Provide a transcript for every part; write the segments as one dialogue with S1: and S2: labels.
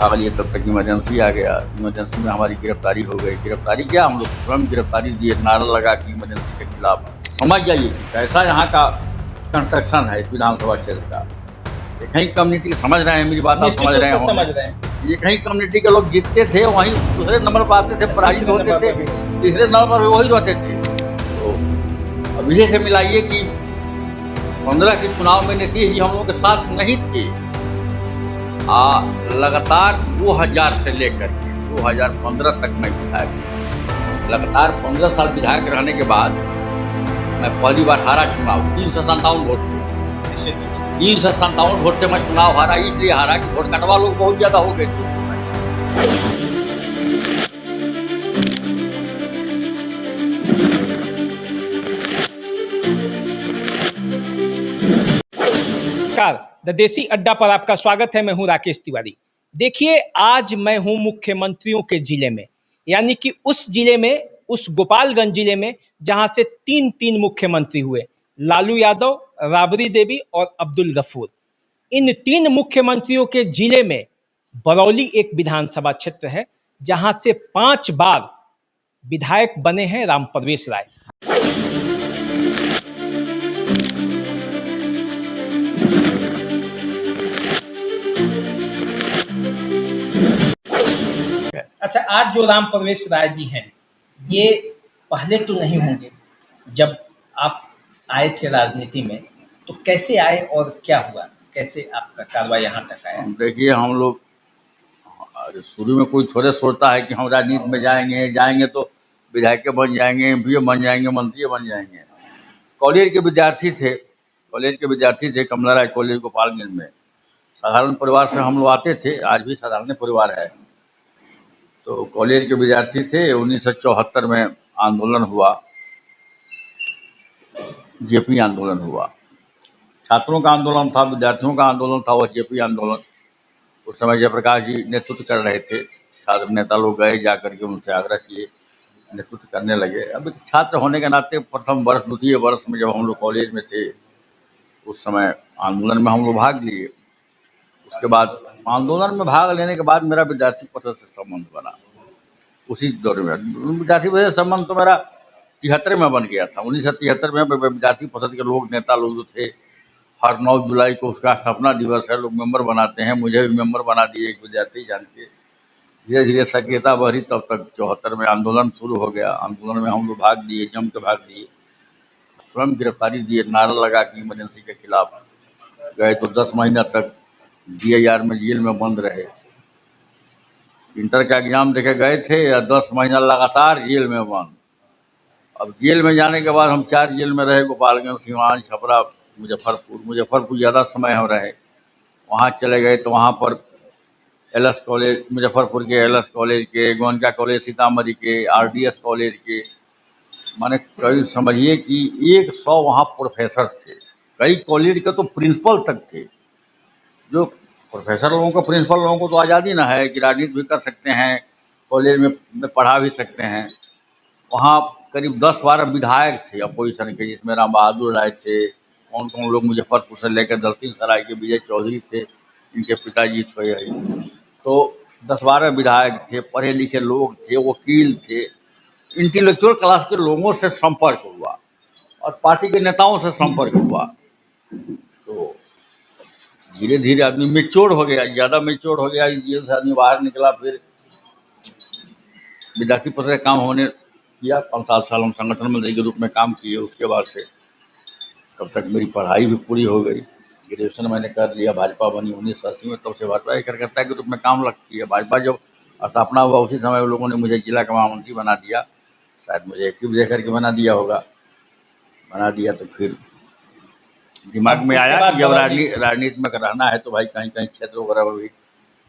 S1: भाग लिए, तब तक इमरजेंसी आ गया। इमरजेंसी में हमारी गिरफ्तारी हो गई। गिरफ्तारी क्या, हम लोग स्वयं गिरफ्तारी दिए, नारा लगा कि इमरजेंसी के खिलाफ। समझ जाइए कि कैसा यहाँ का कंस्ट्रक्शन है इस विधानसभा क्षेत्र का। ये कहीं कम्युनिटी, समझ रहे हैं मेरी बात, आप समझ रहे हैं। ये कहीं कम्युनिटी के लोग जीतते थे, वहीं दूसरे नंबर पर आते थे, पराजित होते थे, तीसरे नंबर पर वही रहते थे। तो अब इसे से मिलाइए कि 15 के चुनाव में नीतीश जी हम लोगों के साथ नहीं थे। लगातार 2000 से लेकर के 2015 तक मैं विधायक हूँ। लगातार 15 साल विधायक रहने के बाद मैं पहली बार हारा चुनाव 357 वोट से। 357 वोट से मैं चुनाव हारा। इसलिए हारा कि वोट कटवा लोग बहुत ज़्यादा हो गए थे।
S2: द देसी अड्डा पर आपका स्वागत है। मैं हूं राकेश तिवारी। देखिए, आज मैं हूं मुख्यमंत्रियों के जिले में, यानी कि उस जिले में, उस गोपालगंज जिले में जहां से तीन मुख्यमंत्री हुए, लालू यादव, राबड़ी देवी और अब्दुल गफूर। इन 3 मुख्यमंत्रियों के जिले में बरौली एक विधानसभा क्षेत्र है जहां से 5 बार विधायक बने हैं राम परवेश राय। अच्छा, आज जो राम परवेश राय जी हैं, ये पहले तो नहीं होंगे। जब आप आए थे राजनीति में, तो कैसे आए और क्या हुआ, कैसे आपका कारवा यहाँ तक आया?
S1: देखिए, हम लोग शुरू में कोई थोड़े सोचता है कि हम राजनीति में जाएंगे तो विधायक बन जाएंगे, एमपी बन जाएंगे, मंत्री बन जाएंगे। कॉलेज के विद्यार्थी थे कमला राय कॉलेज गोपालगंज में। साधारण परिवार से हम लोग आते थे, आज भी साधारण परिवार है। तो कॉलेज के विद्यार्थी थे। 1974 में आंदोलन हुआ, जेपी आंदोलन हुआ। छात्रों का आंदोलन था, विद्यार्थियों का आंदोलन था, वह जेपी आंदोलन। उस समय जयप्रकाश जी नेतृत्व कर रहे थे। छात्र नेता लोग गए, जा करके उनसे आग्रह किए, नेतृत्व करने लगे। अब छात्र होने के नाते प्रथम वर्ष, द्वितीय वर्ष में जब हम लोग कॉलेज में थे, उस समय आंदोलन में हम लोग भाग लिए। उसके बाद आंदोलन में भाग लेने के बाद मेरा विद्यार्थी परिषद से संबंध बना। उसी दौर में विद्यार्थी परिषद संबंध तो मेरा 73 में बन गया था। 1973 में विद्यार्थी परिषद के लोग, नेता लोग जो थे, हर 9 जुलाई को उसका स्थापना दिवस है, लोग मेंबर बनाते हैं। मुझे भी मेंबर बना दिए एक विद्यार्थी जान के। धीरे धीरे सक्रियता बढ़ी, तब तक 74 में आंदोलन शुरू हो गया। आंदोलन में हम लोग भाग दिए, जम के भाग दिए, स्वयं गिरफ्तारी दिए, नारा लगा कि इमरजेंसी के खिलाफ। गए तो 10 महीना तक DIR में जेल में बंद रहे। इंटर का एग्जाम देके गए थे, या 10 महीना लगातार जेल में बंद। अब जेल में जाने के बाद हम 4 जेल में रहे, गोपालगंज, सिवान, छपरा, मुजफ्फरपुर ज़्यादा समय हम रहे। वहाँ चले गए तो वहाँ पर LS कॉलेज, मुजफ्फरपुर के LS कॉलेज के, गोयनका कॉलेज सीतामढ़ी के, RDS कॉलेज के, माने कई समझिए कि 100 वहाँ प्रोफेसर थे। कई कॉलेज के तो प्रिंसिपल तक थे। जो प्रोफेसर लोगों को, प्रिंसिपल लोगों को तो आज़ादी ना है कि राजनीति भी कर सकते हैं, कॉलेज में पढ़ा भी सकते हैं। वहाँ करीब 10-12 विधायक थे अपोजिशन के, जिसमें राम बहादुर राय थे। कौन कौन लोग मुजफ्फरपुर से लेकर दलसिंह सराय के विजय चौधरी थे, इनके पिताजी थे। तो 10-12 विधायक थे, पढ़े लिखे लोग थे, वकील थे। इंटेलेक्चुअल क्लास के लोगों से संपर्क हुआ और पार्टी के नेताओं से संपर्क हुआ। तो धीरे धीरे आदमी मेच्योर हो गया, ज़्यादा मेच्योर हो गया। जेल से आदमी बाहर निकला, फिर विद्यार्थी परिषद का काम होने किया। 5-7 साल हम संगठन मंत्री के रूप में काम किए। उसके बाद से तब तक मेरी पढ़ाई भी पूरी हो गई। ग्रेजुएशन मैंने कर लिया, भाजपा बनी 1980 में, तब से भाजपा एक कार्यकर्ता के रूप में काम लग किया। भाजपा जब स्थापना हुआ, उसी समय लोगों ने मुझे जिला का महामंत्री बना दिया। शायद मुझे एक्टिव दे करके बना दिया होगा। बना दिया तो फिर दिमाग में आया कि जब राजनीति में रहना है तो भाई कहीं कहीं क्षेत्र वगैरह भी,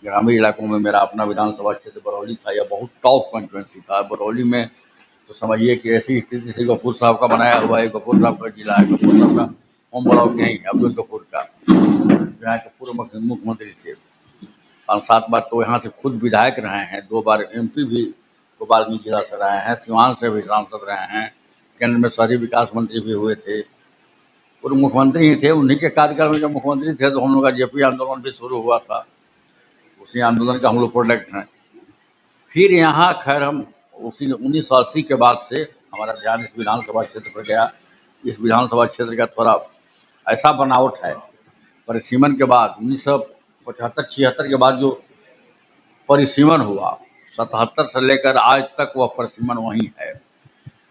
S1: ग्रामीण इलाकों में मेरा अपना विधानसभा क्षेत्र बरौली था, या बहुत टॉप कॉन्स्टिट्यूंसी था। बरौली में तो समझिए कि ऐसी स्थिति से गफूर साहब का बनाया हुआ है। गफूर साहब का जिला है, गफूर साहब का होम ब्लॉक यहीं है, अब्दुल गफूर का, यहाँ के पूर्व मुख्यमंत्री थे। 5-7 बार तो यहाँ से खुद विधायक रहे हैं। 2 बार MP भी गोपालगंज जिला से रहे हैं, सिवान से भी सांसद रहे हैं, केंद्र में शहरी विकास मंत्री भी हुए थे, पूर्व मुख्यमंत्री ही थे। उन्हीं के कार्यकाल में जब मुख्यमंत्री थे तो हम लोग का जेपी आंदोलन भी शुरू हुआ था। उसी आंदोलन का हम लोग प्रोडक्ट हैं। फिर यहाँ खैर हम उसी 1980 के बाद से हमारा ध्यान इस विधानसभा क्षेत्र पर गया। इस विधानसभा क्षेत्र का थोड़ा ऐसा बनावट है, परिसीमन के बाद 1975-76 के बाद जो परिसीमन हुआ, 77 से लेकर आज तक वह परिसीमन वहीं है।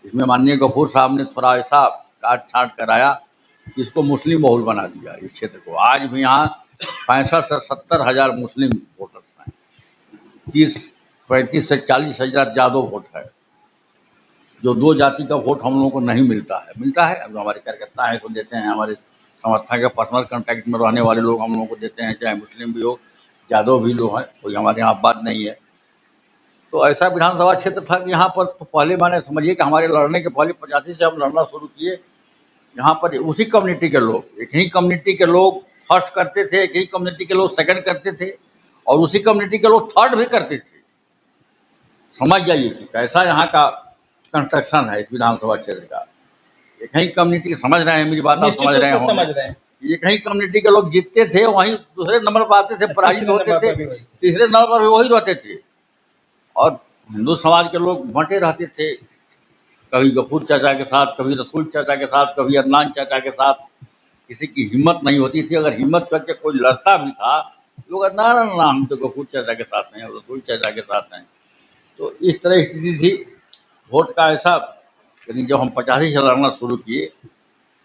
S1: इसमें माननीय गफूर साहब ने थोड़ा ऐसा काट छाट कराया कि इसको मुस्लिम बहुल बना दिया इस क्षेत्र को। आज भी यहाँ 65 से 70 हज़ार मुस्लिम वोटर्स हैं, 35 से 40 हज़ार यादव वोट है। जो दो जाति का वोट हम लोगों को नहीं मिलता है, जो हमारे कार्यकर्ता हैं तो देते हैं, हमारे समर्थक के पर्सनल कांटेक्ट में रहने वाले लोग हम लोगों को देते हैं, चाहे मुस्लिम भी हो, यादव भी लोग हैं, कोई हमारे यहाँ बात नहीं है। तो ऐसा विधानसभा क्षेत्र था कि यहाँ पर तो पहले मैंने समझिए कि हमारे लड़ने के पहले 85 से हम लड़ना शुरू किए। यहाँ पर उसी कम्युनिटी के लोग, एक ही कम्युनिटी के लोग फर्स्ट करते थे, एक ही कम्युनिटी के लोग सेकंड करते थे, और उसी कम्युनिटी के लोग थर्ड भी करते थे। समझ जाइए कि कैसा यहाँ का कंस्ट्रक्शन है इस विधानसभा क्षेत्र का। एक ही कम्युनिटी, समझ रहे हैं मेरी बात, आप समझ रहे हैं। एक ही कम्युनिटी के लोग जीतते थे, वहीं दूसरे नंबर पर आते थे, पराजित होते थे, तीसरे नंबर पर भी वही रहते थे। और हिंदू समाज के लोग बंटे रहते थे, कभी गफूर चाचा के साथ, कभी रसूल चाचा के साथ, कभी अदनान चाचा के साथ। किसी की हिम्मत नहीं होती थी, अगर हिम्मत करके कोई लड़ता भी था, लोग ना ना ना हम तो गफूर चाचा के साथ हैं, रसूल चाचा के साथ हैं। तो इस तरह स्थिति थी वोट का ऐसा। लेकिन जब हम 85 से लड़ना शुरू किए,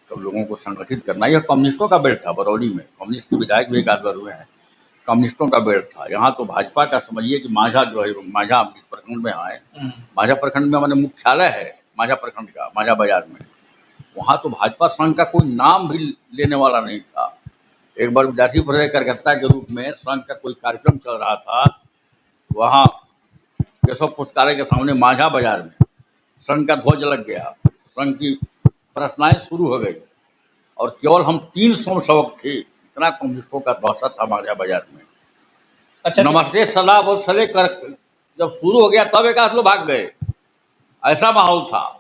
S1: तब लोगों को संगठित करना, यह कम्युनिस्टों का बेल्ट था। बरौली में कम्युनिस्ट के विधायक भी एक आध बार हुए हैं, कम्युनिस्टों का बेल्ट था। यहाँ तो भाजपा का समझिए कि माझा जो है, माझा जिस प्रखंड में आए, माझा प्रखंड में मैंने मुख्यालय है माझा प्रखंड का, माझा बाजार में, वहाँ तो भाजपा संघ का कोई नाम भी लेने वाला नहीं था। एक बार विद्यार्थी परिषद कार्यकर्ता के रूप में संघ का कोई कार्यक्रम चल रहा था, वहाँ केशव पुस्तकालय के सामने माझा बाजार में संघ का ध्वज लग गया, संघ की प्रार्थनाएं शुरू हो गई, और केवल हम 3 स्वयंसेवक थे। इतना कम्युनिस्टों का दहशत था माझा बाजार में।
S2: अच्छा,
S1: नमस्ते सलाम और सले कर जब शुरू हो गया, तब एक आध लोग भाग गए, ऐसा माहौल था।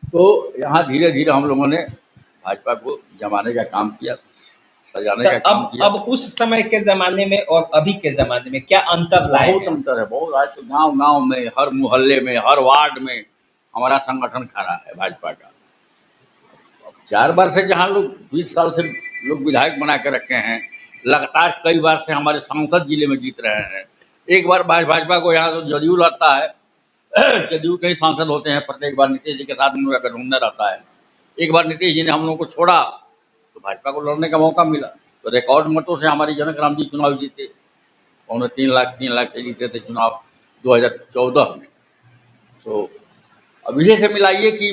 S1: तो यहाँ धीरे धीरे हम लोगों ने भाजपा को जमाने का काम किया, सजाने का काम किया।
S2: अब उस समय के जमाने में और अभी के जमाने में क्या अंतर लाए
S1: बहुत अंतर है, बहुत। आज तो गांव गांव में, हर मोहल्ले में, हर वार्ड में हमारा संगठन खड़ा है भाजपा का। 4 बार से जहाँ लोग 20 साल से लोग विधायक बना के रखे हैं, लगातार कई बार से हमारे सांसद जिले में जीत रहे हैं। एक बार भाजपा को यहाँ तो जदयू लड़ता है, जदयू के ही सांसद होते हैं, प्रत्येक बार नीतीश जी के साथ हम लोग का गठबंधन रहता है। एक बार नीतीश जी ने हम लोग को छोड़ा तो भाजपा को लड़ने का मौका मिला, तो रिकॉर्ड मतों से हमारी जनक राम जी चुनाव जीते, उन्होंने 3 लाख से जीते थे चुनाव 2014 में। तो अब इसे से मिलाइए कि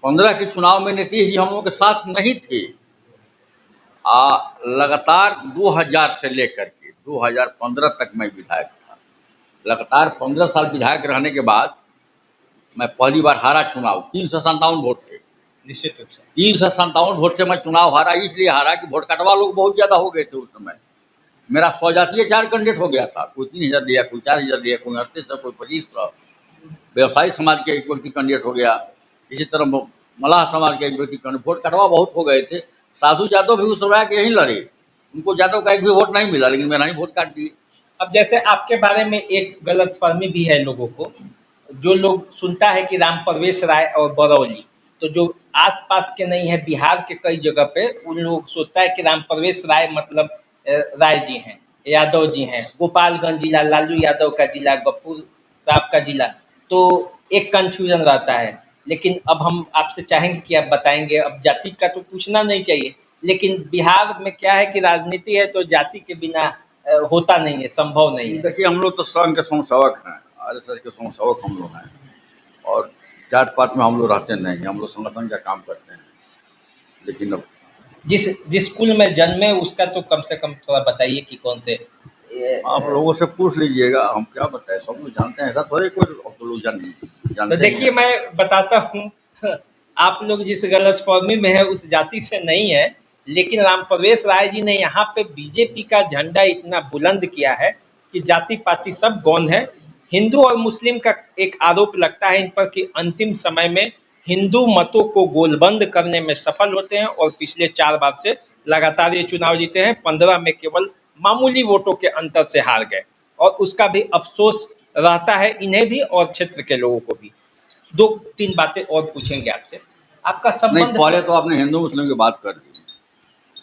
S1: 15 के चुनाव में नीतीश जी हम लोगों के साथ नहीं थे। लगातार 2000 से लेकर के 2015 तक मैं विधायक था। लगातार 15 साल विधायक रहने के बाद मैं पहली बार हारा चुनाव 357 वोट से।
S2: निश्चित रूप से
S1: 357 वोट से मैं चुनाव हारा। इसलिए हारा कि वोट कटवा लोग बहुत ज़्यादा हो गए थे उस समय। मेरा स्वजातीय 4 कैंडिडेट हो गया था, कोई 3000 दिया, कोई 4000 दिया, कोई 3800, कोई 2500। व्यवसायी समाज के एक व्यक्ति कैंडिडेट हो गया, इसी तरह मलाह समाज के एक व्यक्ति कैंडिडेट। वोट कटवा बहुत हो गए थे। साधु यादव भी उस समय के यहीं लड़े, उनको यादव का एक भी वोट नहीं मिला, लेकिन मैंने ही वोट काट दिए।
S2: अब जैसे आपके बारे में एक गलतफहमी भी है लोगों को, जो लोग सुनता है कि राम परवेश राय और बरौली, तो जो आसपास के नहीं है, बिहार के कई जगह पे उन लोग सोचता है कि राम परवेश राय मतलब राय जी हैं, यादव जी हैं, गोपालगंज जिला लालू यादव का जिला, गफूर साहब का जिला, तो एक कंफ्यूजन रहता है। लेकिन अब हम आपसे चाहेंगे कि आप बताएंगे, अब जाति का तो पूछना नहीं चाहिए, लेकिन बिहार में क्या है कि राजनीति है तो जाति के बिना होता नहीं है, संभव नहीं है।
S1: देखिए, हम लोग तो संघ के स्वयंसेवक हैं, RSS के स्वयंसेवक हम लोग हैं, और जात पात में हम लोग रहते नहीं हैं, हम लोग संगठन का काम करते हैं। लेकिन अब
S2: जिस स्कूल में जन्मे उसका तो कम से कम थोड़ा बताइए कि कौन से।
S1: आप लोगों से पूछ लीजिएगा, हम क्या बताएं, सब लोग जानते हैं, ऐसा थोड़े कोई लोग जानते
S2: तो देखिए, मैं बताता हूँ, आप लोग जिस गलतफहमी में है उस जाति से नहीं है, लेकिन राम परवेश राय जी ने यहाँ पे बीजेपी का झंडा इतना बुलंद किया है कि जाति पाति सब गौण है। हिंदू और मुस्लिम का एक आरोप लगता है इन पर कि अंतिम समय में हिंदू मतों को गोलबंद करने में सफल होते हैं, और पिछले 4 बार से लगातार ये चुनाव जीते हैं। 15 में केवल मामूली वोटों के अंतर से हार गए और उसका भी अफसोस रहता है इन्हें भी और क्षेत्र के लोगों को भी। 2-3 बातें और पूछेंगे आपसे। आपका
S1: नहीं,
S2: संबंध
S1: पहले तो आपने हिंदू मुस्लिम की बात कर दी।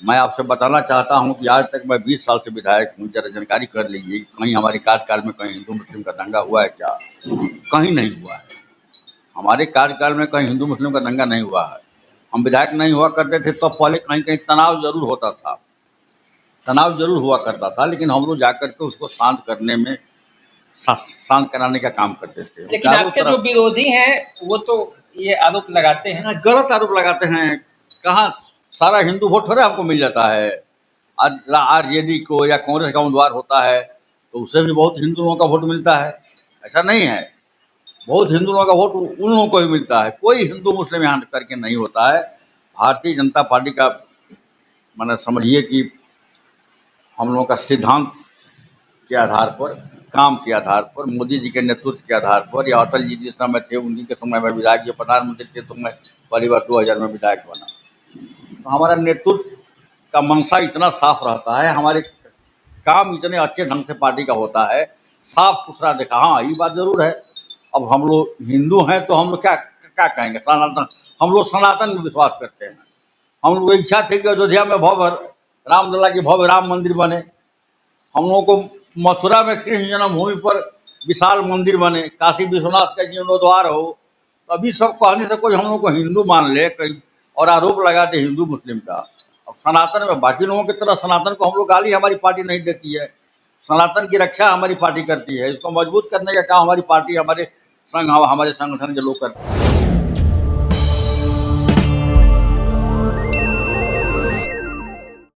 S1: मैं आपसे बताना चाहता हूं कि आज तक मैं 20 साल से विधायक हूं। जरा जानकारी कर लीजिए, कहीं हमारे कार्यकाल में कहीं हिंदू मुस्लिम का दंगा हुआ है क्या? कहीं नहीं हुआ है। हमारे कार्यकाल में कहीं हिंदू मुस्लिम का दंगा नहीं हुआ है। हम विधायक नहीं हुआ करते थे तो पहले कहीं कहीं तनाव जरूर होता था, तनाव जरूर हुआ करता था, लेकिन हम लोग जाकर के उसको शांत करने में शांत कराने का काम करते थे।
S2: लेकिन
S1: चारों
S2: आपके जो
S1: तरफ
S2: विरोधी हैं वो तो ये आरोप लगाते हैं।
S1: गलत आरोप लगाते हैं। कहाँ सारा हिंदू वोट थोड़ा हमको मिल जाता है? आरजेडी को या कांग्रेस का उम्मीदवार होता है तो उससे भी बहुत हिंदुओं का वोट मिलता है, ऐसा नहीं है। बहुत हिंदुओं का वोट उन लोगों को भी मिलता है। कोई हिंदू मुस्लिम यहाँ करके नहीं होता है। भारतीय जनता पार्टी का मैंने समझिए कि हम लोगों का सिद्धांत के आधार पर, काम के आधार पर, मोदी जी के नेतृत्व के आधार पर, या अटल जी जिस समय थे उन्हीं के समय में विधायक जो प्रधानमंत्री थे तो मैं पहली बार 2000 में विधायक बना। तो हमारा नेतृत्व का मंशा इतना साफ रहता है, हमारे काम इतने अच्छे ढंग से पार्टी का होता है, साफ सुथरा देखा। हाँ, ये बात जरूर है, अब हम लोग हिंदू हैं तो हम लोग क्या क्या कहेंगे, सनातन, हम लोग सनातन में विश्वास करते हैं। हम लोग इच्छा थी कि अयोध्या में भव्य रामलला की भव्य राम मंदिर बने। हम लोगों को मथुरा में कृष्ण जन्मभूमि पर विशाल मंदिर बने, काशी विश्वनाथ का जीर्णोद्वार हो। तो अभी सब कहने से कोई हम लोग को हिंदू मान ले कहीं और आरोप लगा दे हिंदू मुस्लिम का। अब सनातन में बाकी लोगों की तरह सनातन को हम लोग गाली हमारी पार्टी नहीं देती है। सनातन की रक्षा हमारी पार्टी करती है। इसको मजबूत करने का काम हमारी पार्टी, हमारे संघ, हमारे संगठन के लोग करते हैं।